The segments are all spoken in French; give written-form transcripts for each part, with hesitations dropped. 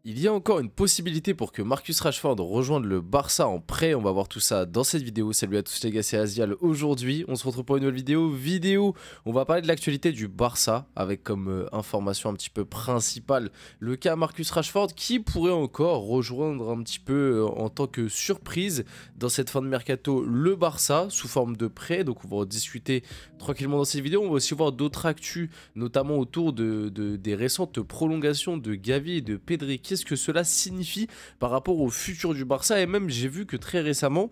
Il y a encore une possibilité pour que Marcus Rashford rejoigne le Barça en prêt. On va voir tout ça dans cette vidéo. Salut à tous les gars, c'est Azial. Aujourd'hui, on se retrouve pour une nouvelle vidéo. On va parler de l'actualité du Barça avec comme information un petit peu principale le cas Marcus Rashford qui pourrait encore rejoindre un petit peu en tant que surprise dans cette fin de mercato le Barça sous forme de prêt. Donc on va en discuter tranquillement dans cette vidéo. On va aussi voir d'autres actus, notamment autour des récentes prolongations de Gavi et de Pedri. Qu'est-ce que cela signifie par rapport au futur du Barça? Et même j'ai vu que très récemment,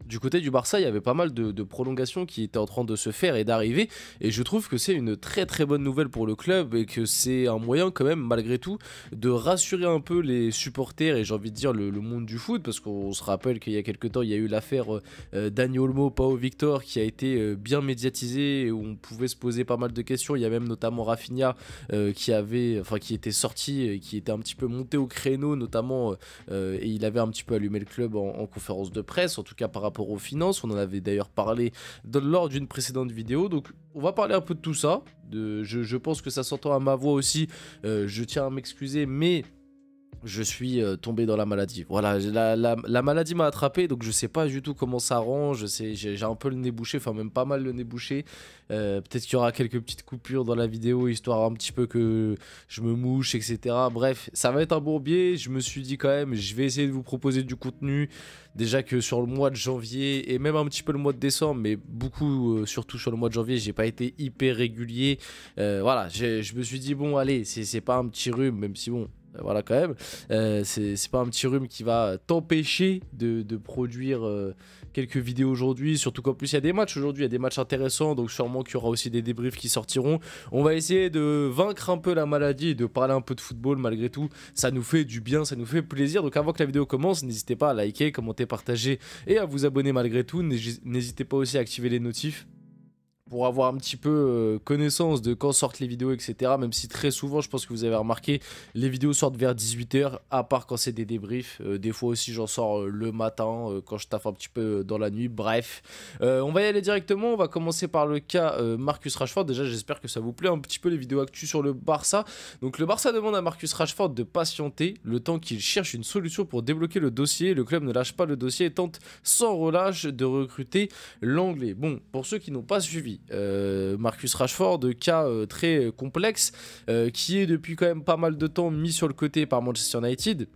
du côté du Barça, il y avait pas mal de prolongations qui étaient en train de se faire et d'arriver. Et je trouve que c'est une très très bonne nouvelle pour le club et que c'est un moyen quand même, malgré tout, de rassurer un peu les supporters et j'ai envie de dire le monde du foot. Parce qu'on se rappelle qu'il y a quelques temps, il y a eu l'affaire Dani Olmo, Pau Victor qui a été bien médiatisée et où on pouvait se poser pas mal de questions. Il y a même notamment Rafinha qui était sorti et qui était un petit peu monté au créneau notamment et il avait un petit peu allumé le club en conférence de presse, en tout cas par rapport aux finances. On en avait d'ailleurs parlé lors d'une précédente vidéo, donc on va parler un peu de tout ça. Je pense que ça s'entend à ma voix aussi, je tiens à m'excuser, mais je suis tombé dans la maladie. Voilà, la maladie m'a attrapé, donc je sais pas du tout comment ça rend. J'ai un peu le nez bouché, enfin même pas mal le nez bouché. Peut-être qu'il y aura quelques petites coupures dans la vidéo, histoire un petit peu que je me mouche, etc. Bref, ça va être un bourbier. Je me suis dit quand même, je vais essayer de vous proposer du contenu. Déjà que sur le mois de janvier, et même un petit peu le mois de décembre, mais beaucoup, surtout sur le mois de janvier, j'ai pas été hyper régulier. Voilà, je me suis dit, bon, allez, c'est pas un petit rhume, même si bon... Voilà quand même, c'est pas un petit rhume qui va t'empêcher de produire quelques vidéos aujourd'hui, surtout qu'en plus il y a des matchs aujourd'hui, il y a des matchs intéressants, donc sûrement qu'il y aura aussi des débriefs qui sortiront. On va essayer de vaincre un peu la maladie et de parler un peu de football malgré tout, ça nous fait du bien, ça nous fait plaisir. Donc avant que la vidéo commence, n'hésitez pas à liker, commenter, partager et à vous abonner malgré tout. N'hésitez pas aussi à activer les notifs pour avoir un petit peu connaissance de quand sortent les vidéos, etc. Même si très souvent, je pense que vous avez remarqué, les vidéos sortent vers 18 h, à part quand c'est des débriefs. Des fois aussi, j'en sors le matin, quand je taffe un petit peu dans la nuit. Bref, on va y aller directement. On va commencer par le cas Marcus Rashford. Déjà, j'espère que ça vous plaît un petit peu les vidéos actus sur le Barça. Donc, le Barça demande à Marcus Rashford de patienter le temps qu'il cherche une solution pour débloquer le dossier. Le club ne lâche pas le dossier et tente sans relâche de recruter l'anglais. Bon, pour ceux qui n'ont pas suivi, Marcus Rashford, cas très complexe, qui est depuis quand même pas mal de temps mis sur le côté par Manchester United.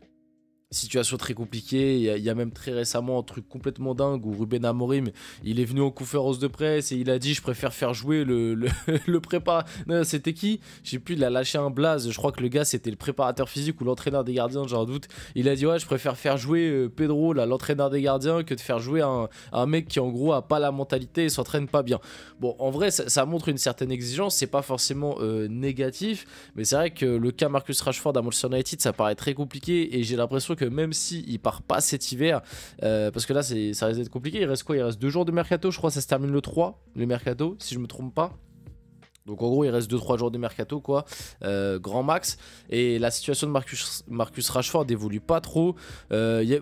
Situation très compliquée, il y a même très récemment un truc complètement dingue où Ruben Amorim, il est venu en conférence de presse et il a dit je préfère faire jouer le préparateur, c'était qui? Je sais plus, il a lâché un blaze, je crois que le gars c'était le préparateur physique ou l'entraîneur des gardiens, j'ai un doute. Il a dit ouais je préfère faire jouer Pedro, l'entraîneur des gardiens, que de faire jouer un mec qui en gros a pas la mentalité et s'entraîne pas bien. Bon, en vrai ça montre une certaine exigence, c'est pas forcément négatif, mais c'est vrai que le cas Marcus Rashford à Manchester United ça paraît très compliqué et j'ai l'impression que même si il part pas cet hiver, parce que là ça risque d'être compliqué, il reste quoi? Il reste 2 jours de mercato, je crois, ça se termine le 3, le mercato, si je me trompe pas. Donc en gros il reste 2-3 jours de mercato quoi, grand max. Et la situation de Marcus Rashford évolue pas trop.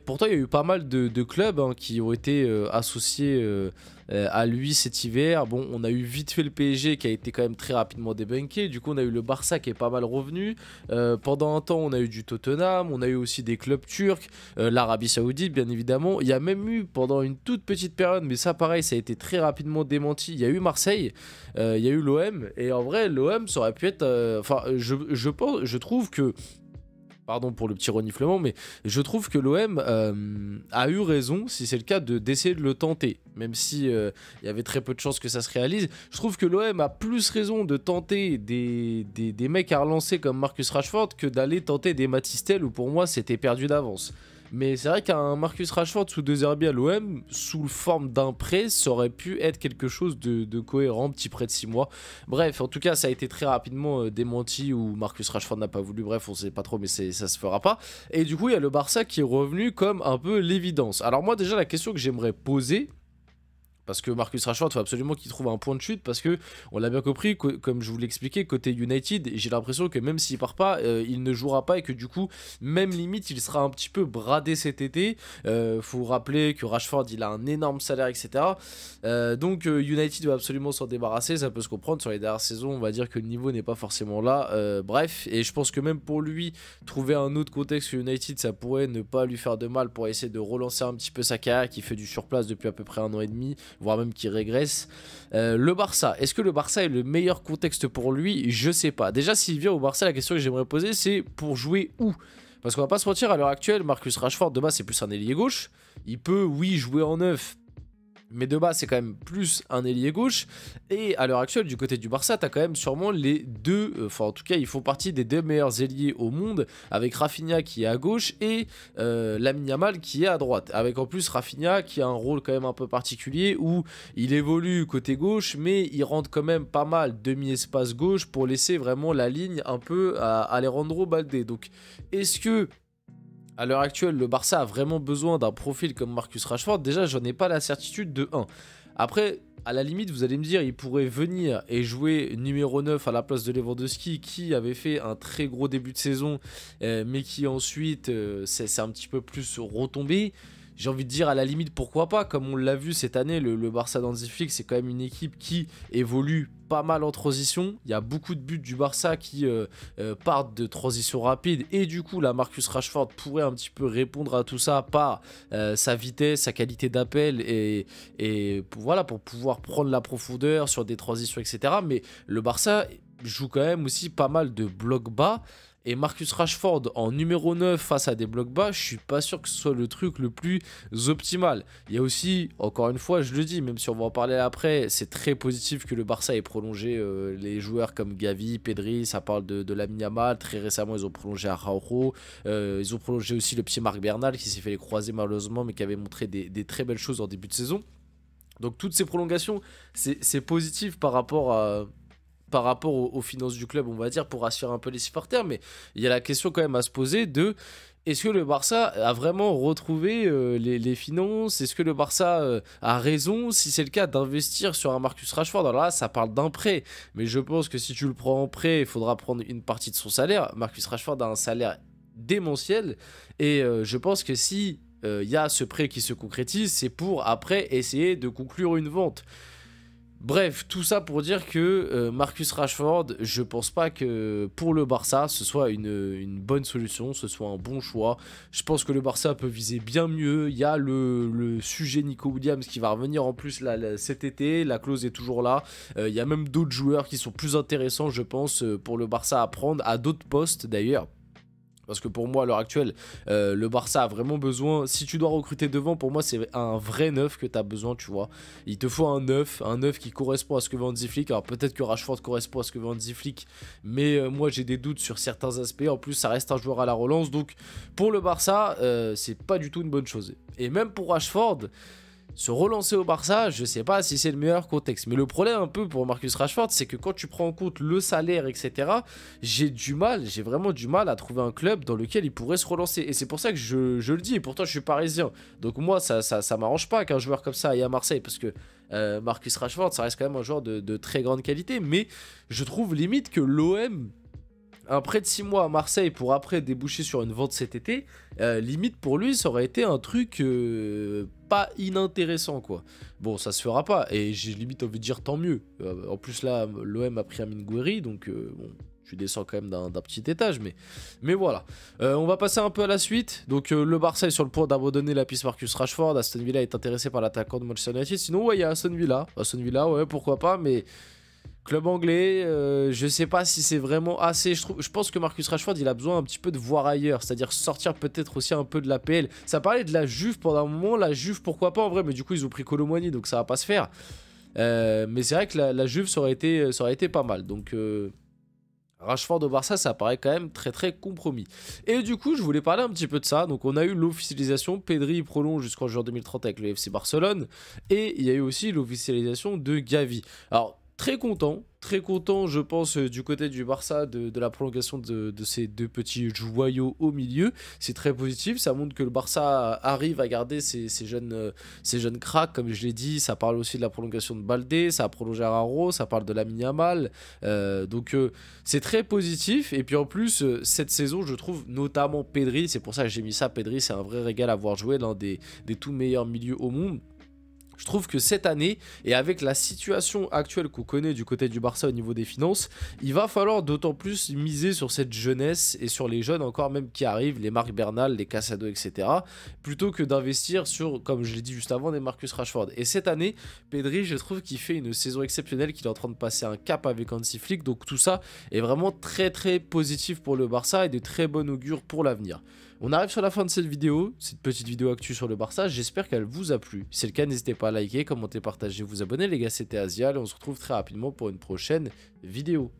Pourtant il y a eu pas mal de clubs hein, qui ont été associés à lui cet hiver. Bon, on a eu vite fait le PSG qui a été quand même très rapidement débunké. Du coup on a eu le Barça qui est pas mal revenu. Pendant un temps on a eu du Tottenham, on a eu aussi des clubs turcs, l'Arabie Saoudite bien évidemment. Il y a même eu pendant une toute petite période, mais ça pareil ça a été très rapidement démenti, il y a eu Marseille, il y a eu l'OM. Et en vrai, l'OM, ça aurait pu être... Enfin, je trouve que... Pardon pour le petit reniflement, mais je trouve que l'OM a eu raison, si c'est le cas, d'essayer de le tenter. Même si il y avait très peu de chances que ça se réalise. Je trouve que l'OM a plus raison de tenter des mecs à relancer comme Marcus Rashford que d'aller tenter des Matistel où pour moi c'était perdu d'avance. Mais c'est vrai qu'un Marcus Rashford sous 2 herbiers à l'OM, sous forme d'un prêt, ça aurait pu être quelque chose de cohérent, petit prêt de 6 mois. Bref, en tout cas, ça a été très rapidement démenti où Marcus Rashford n'a pas voulu. Bref, on sait pas trop, mais ça se fera pas. Et du coup, il y a le Barça qui est revenu comme un peu l'évidence. Alors moi, déjà, la question que j'aimerais poser... Parce que Marcus Rashford, il faut absolument qu'il trouve un point de chute parce que on l'a bien compris, comme je vous l'expliquais, côté United, j'ai l'impression que même s'il part pas, il ne jouera pas et que du coup, même limite, il sera un petit peu bradé cet été. Faut rappeler que Rashford, il a un énorme salaire, etc. Donc United doit absolument s'en débarrasser, ça peut se comprendre. Sur les dernières saisons, on va dire que le niveau n'est pas forcément là. Bref, et je pense que même pour lui, trouver un autre contexte que United, ça pourrait ne pas lui faire de mal pour essayer de relancer un petit peu sa carrière qui fait du surplace depuis à peu près 1 an et demi, voire même qui régresse. Le Barça, est-ce que le Barça est le meilleur contexte pour lui? Je sais pas. Déjà, s'il vient au Barça, la question que j'aimerais poser, c'est pour jouer où? Parce qu'on va pas se mentir, à l'heure actuelle, Marcus Rashford, de base, c'est plus un ailier gauche. Il peut, oui, jouer en neuf, mais de base, c'est quand même plus un ailier gauche. Et à l'heure actuelle, du côté du Barça, tu as quand même sûrement les deux... Enfin, en tout cas, ils font partie des 2 meilleurs ailiers au monde, avec Rafinha qui est à gauche et Lamine Yamal qui est à droite. Avec en plus Rafinha qui a un rôle quand même un peu particulier où il évolue côté gauche, mais il rentre quand même pas mal demi-espace gauche pour laisser vraiment la ligne un peu à Alejandro Balde. Donc, est-ce que... à l'heure actuelle, le Barça a vraiment besoin d'un profil comme Marcus Rashford? Déjà, j'en ai pas la certitude de 1. Après, à la limite, vous allez me dire, il pourrait venir et jouer numéro 9 à la place de Lewandowski, qui avait fait un très gros début de saison, mais qui ensuite c'est un petit peu plus retombé. J'ai envie de dire, à la limite, pourquoi pas? Comme on l'a vu cette année, le Barça d'Hansi Flick, c'est quand même une équipe qui évolue pas mal en transition. Il y a beaucoup de buts du Barça qui partent de transition rapide. Et du coup, là, Marcus Rashford pourrait un petit peu répondre à tout ça par sa vitesse, sa qualité d'appel et voilà, pour pouvoir prendre la profondeur sur des transitions, etc. Mais le Barça joue quand même aussi pas mal de blocs bas. Et Marcus Rashford en numéro 9 face à des blocs bas, je suis pas sûr que ce soit le truc le plus optimal. Il y a aussi, encore une fois, je le dis, même si on va en parler après, c'est très positif que le Barça ait prolongé les joueurs comme Gavi, Pedri, ça parle de Lamine Yamal. Très récemment, ils ont prolongé Araujo, ils ont prolongé aussi le petit Marc Bernal qui s'est fait les croiser malheureusement, mais qui avait montré des très belles choses en début de saison. Donc toutes ces prolongations, c'est positif par rapport aux finances du club, on va dire, pour assurer un peu les supporters. Mais il y a la question quand même à se poser de... est-ce que le Barça a vraiment retrouvé les finances? Est-ce que le Barça a raison, si c'est le cas, d'investir sur un Marcus Rashford? Alors là, ça parle d'un prêt. Mais je pense que si tu le prends en prêt, il faudra prendre une partie de son salaire. Marcus Rashford a un salaire démentiel. Et je pense que si y a ce prêt qui se concrétise, c'est pour après essayer de conclure une vente. Bref, tout ça pour dire que Marcus Rashford, je pense pas que pour le Barça, ce soit une bonne solution, ce soit un bon choix. Je pense que le Barça peut viser bien mieux. Il y a le sujet Nico Williams qui va revenir en plus là, cet été, la clause est toujours là. Il y a même d'autres joueurs qui sont plus intéressants, je pense, pour le Barça à prendre, à d'autres postes d'ailleurs. Parce que pour moi, à l'heure actuelle, le Barça a vraiment besoin... Si tu dois recruter devant, pour moi, c'est un vrai neuf que tu as besoin, tu vois. Il te faut un neuf qui correspond à ce que veut Hansi Flick. Alors peut-être que Rashford correspond à ce que veut Hansi Flick, mais moi, j'ai des doutes sur certains aspects. En plus, ça reste un joueur à la relance. Donc, pour le Barça, c'est pas du tout une bonne chose. Et même pour Rashford... se relancer au Barça, je sais pas si c'est le meilleur contexte. Mais le problème un peu pour Marcus Rashford, c'est que quand tu prends en compte le salaire, etc., j'ai vraiment du mal à trouver un club dans lequel il pourrait se relancer. Et c'est pour ça que je le dis, et pourtant je suis parisien. Donc moi, ça m'arrange pas qu'un joueur comme ça aille à Marseille, parce que Marcus Rashford, ça reste quand même un joueur de très grande qualité. Mais je trouve limite que l'OM... un prêt de 6 mois à Marseille pour après déboucher sur une vente cet été, limite pour lui, ça aurait été un truc pas inintéressant, quoi. Bon, ça se fera pas, et j'ai limite envie de dire tant mieux. En plus, là, l'OM a pris Amine Gouiri, donc bon, tu descends quand même d'un petit étage, mais voilà. On va passer un peu à la suite. Donc, le Barça est sur le point d'abandonner la piste Marcus Rashford. Aston Villa est intéressé par l'attaquant de Manchester United. Sinon, ouais, il y a Aston Villa. Aston Villa, ouais, pourquoi pas, mais... club anglais, je sais pas si c'est vraiment assez. Je pense que Marcus Rashford, il a besoin un petit peu de voir ailleurs, c'est-à-dire sortir peut-être aussi un peu de l'APL. Ça parlait de la Juve pendant un moment, la Juve pourquoi pas en vrai, mais du coup ils ont pris Kolo Muani, donc ça va pas se faire. Mais c'est vrai que la Juve ça aurait été pas mal. Donc Rashford au Barça, ça paraît quand même très très compromis. Et du coup, je voulais parler un petit peu de ça. Donc on a eu l'officialisation, Pedri prolonge jusqu'en juin 2030 avec le FC Barcelone, et il y a eu aussi l'officialisation de Gavi. Alors très content très content, je pense, du côté du Barça de la prolongation de ces deux petits joyaux au milieu. C'est très positif, ça montre que le Barça arrive à garder ces jeunes cracks, comme je l'ai dit. Ça parle aussi de la prolongation de Baldé, ça a prolongé Araro, ça parle de Lamine Yamal. Donc c'est très positif. Et puis en plus, cette saison, je trouve notamment Pedri, c'est pour ça que j'ai mis ça. Pedri, c'est un vrai régal à voir jouer, l'un des tout meilleurs milieux au monde. Je trouve que cette année, et avec la situation actuelle qu'on connaît du côté du Barça au niveau des finances, il va falloir d'autant plus miser sur cette jeunesse et sur les jeunes encore même qui arrivent, les Marc Bernal, les Casado, etc. Plutôt que d'investir sur, comme je l'ai dit juste avant, des Marcus Rashford. Et cette année, Pedri, je trouve qu'il fait une saison exceptionnelle, qu'il est en train de passer un cap avec Hansi Flick. Donc tout ça est vraiment très très positif pour le Barça et de très bon augure pour l'avenir. On arrive sur la fin de cette vidéo, cette petite vidéo actu sur le Barça, j'espère qu'elle vous a plu. Si c'est le cas, n'hésitez pas à liker, commenter, partager, vous abonner. Les gars, c'était Azial et on se retrouve très rapidement pour une prochaine vidéo.